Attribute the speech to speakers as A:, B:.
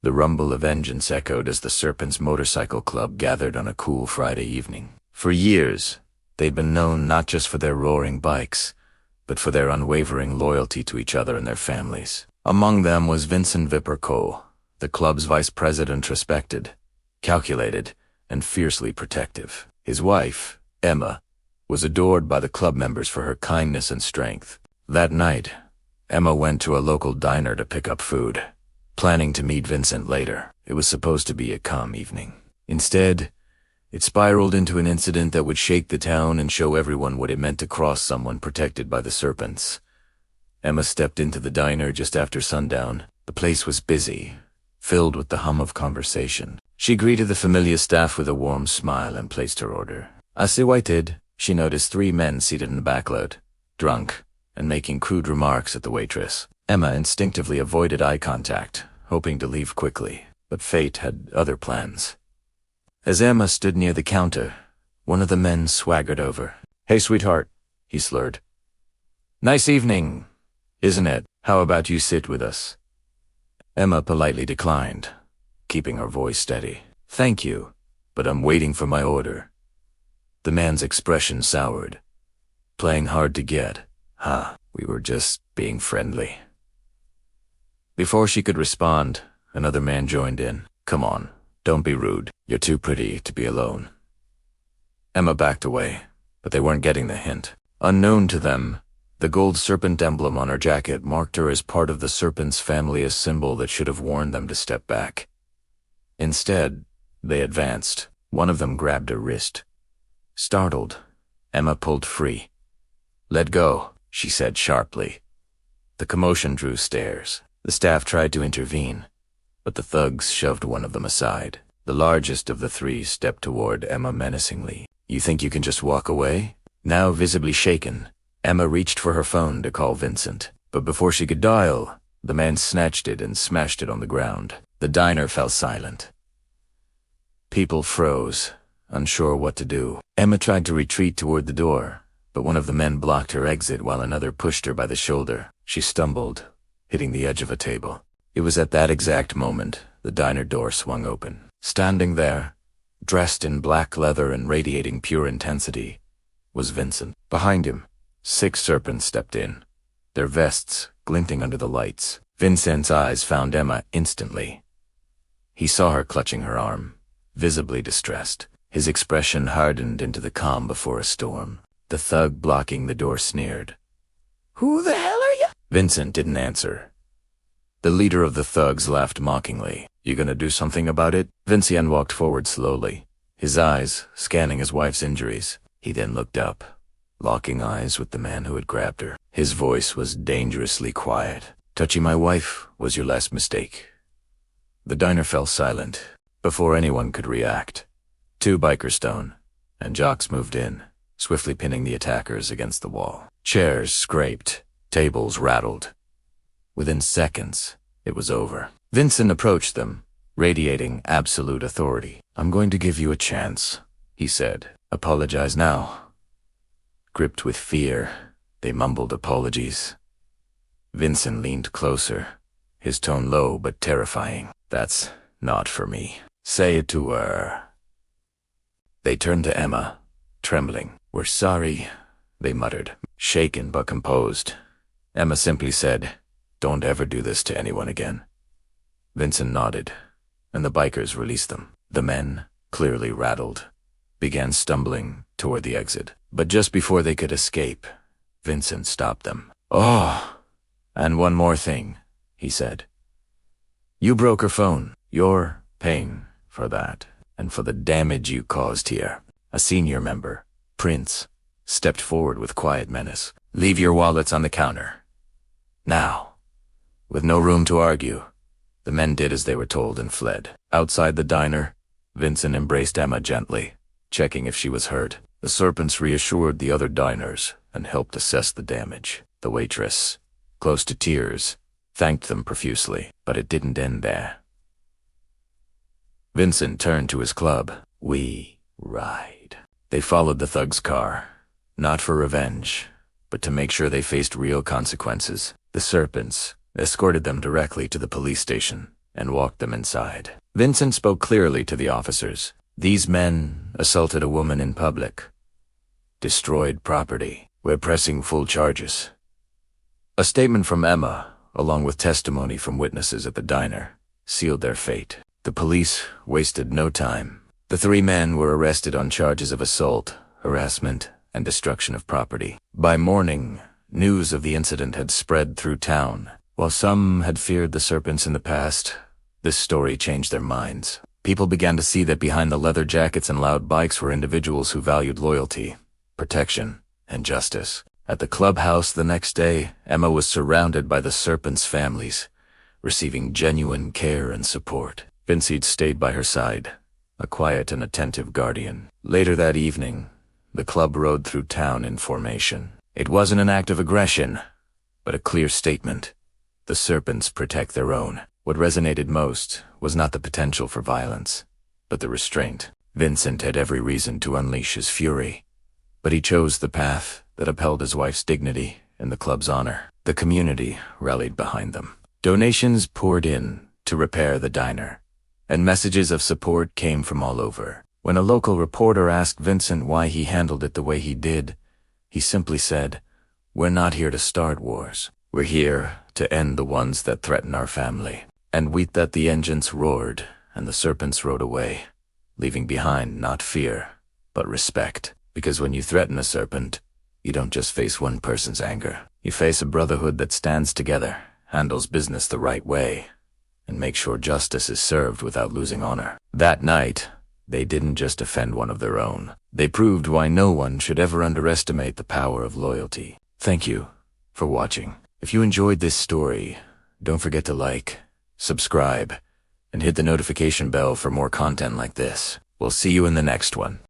A: The rumble of engines echoed as the Serpents Motorcycle Club gathered on a cool Friday evening. For years, they'd been known not just for their roaring bikes, but for their unwavering loyalty to each other and their families. Among them was Vincent Viperco, the club's vice president, respected, calculated, and fiercely protective. His wife, Emma, was adored by the club members for her kindness and strength. That night, Emma went to a local diner to pick up food, planning to meet Vincent later. It was supposed to be a calm evening. Instead, it spiraled into an incident that would shake the town and show everyone what it meant to cross someone protected by the Serpents. Emma stepped into the diner just after sundown. The place was busy, filled with the hum of conversation. She greeted the familiar staff with a warm smile and placed her order. As she waited, she noticed 3 men seated in the backload, drunk, and making crude remarks at the waitress. Emma instinctively avoided eye contact, hoping to leave quickly, but fate had other plans. As Emma stood near the counter, one of the men swaggered over. "Hey, sweetheart," he slurred. "Nice evening, isn't it? How about you sit with us?" Emma politely declined, keeping her voice steady. "Thank you, but I'm waiting for my order." The man's expression soured. "Playing hard to get, huh? We were just being friendly." Before she could respond, another man joined in. "Come on, don't be rude. You're too pretty to be alone." Emma backed away, but they weren't getting the hint. Unknown to them, the gold serpent emblem on her jacket marked her as part of the Serpents family, a symbol that should have warned them to step back. Instead, they advanced. One of them grabbed her wrist. Startled, Emma pulled free. "Let go," she said sharply. The commotion drew stares. The staff tried to intervene, but the thugs shoved one of them aside. The largest of the 3 stepped toward Emma menacingly. "You think you can just walk away?" Now visibly shaken, Emma reached for her phone to call Vincent, but before she could dial, the man snatched it and smashed it on the ground. The diner fell silent. People froze, unsure what to do. Emma tried to retreat toward the door, but one of the men blocked her exit while another pushed her by the shoulder. She stumbled, hitting the edge of a table. It was at that exact moment the diner door swung open. Standing there, dressed in black leather and radiating pure intensity, was Vincent. Behind him, 6 serpents stepped in, their vests glinting under the lights. Vincent's eyes found Emma instantly. He saw her clutching her arm, visibly distressed. His expression hardened into the calm before a storm. The thug blocking the door sneered. "Who the hell are you?" Vincent didn't answer. The leader of the thugs laughed mockingly. "You gonna do something about it?" Vincent walked forward slowly, his eyes scanning his wife's injuries. He then looked up, locking eyes with the man who had grabbed her. His voice was dangerously quiet. "Touching my wife was your last mistake." The diner fell silent. Before anyone could react, 2 biker stone and jocks moved in, swiftly pinning the attackers against the wall. Chairs scraped, tables rattled. Within seconds, it was over. Vincent approached them, radiating absolute authority. "I'm going to give you a chance," he said. "Apologize now." Gripped with fear, they mumbled apologies. Vincent leaned closer, his tone low but terrifying. "That's not for me. Say it to her." They turned to Emma, trembling. "We're sorry," they muttered, shaken but composed. Emma simply said, "Don't ever do this to anyone again." Vincent nodded, and the bikers released them. The men, clearly rattled, began stumbling toward the exit. But just before they could escape, Vincent stopped them. "Oh, and one more thing," he said. "You broke her phone. You're paying for that, and for the damage you caused here." A senior member, Prince, stepped forward with quiet menace. "Leave your wallets on the counter. Now." With no room to argue, the men did as they were told and fled. Outside the diner, Vincent embraced Emma gently, checking if she was hurt. The Serpents reassured the other diners and helped assess the damage. The waitress, close to tears, thanked them profusely, but it didn't end there. Vincent turned to his club. "We ride." They followed the thug's car, not for revenge, but to make sure they faced real consequences. The Serpents escorted them directly to the police station and walked them inside. Vincent spoke clearly to the officers. These men assaulted a woman in public, destroyed property. We're pressing full charges. A statement from Emma, along with testimony from witnesses at the diner, sealed their fate. The police wasted no time. The 3 men were arrested on charges of assault, harassment, and destruction of property. By morning, news of the incident had spread through town. While some had feared the serpents in the past, this story changed their minds. People began to see that behind the leather jackets and loud bikes were individuals who valued loyalty, protection, and justice. At the clubhouse the next day, Emma was surrounded by the serpents' families, receiving genuine care and support. Vincent stayed by her side, a quiet and attentive guardian. Later that evening, the club rode through town in formation. It wasn't an act of aggression, but a clear statement. The serpents protect their own. What resonated most was not the potential for violence, but the restraint. Vincent had every reason to unleash his fury, but he chose the path that upheld his wife's dignity and the club's honor. The community rallied behind them. Donations poured in to repair the diner, and messages of support came from all over. When a local reporter asked Vincent why he handled it the way he did, he simply said, "We're not here to start wars. We're here to end the ones that threaten our family." And with that the engines roared, and the serpents rode away, leaving behind not fear, but respect. Because when you threaten a serpent, you don't just face one person's anger. You face a brotherhood that stands together, handles business the right way, and makes sure justice is served without losing honor. That night, they didn't just offend one of their own. They proved why no one should ever underestimate the power of loyalty. Thank you for watching. If you enjoyed this story, don't forget to like, subscribe, and hit the notification bell for more content like this. We'll see you in the next one.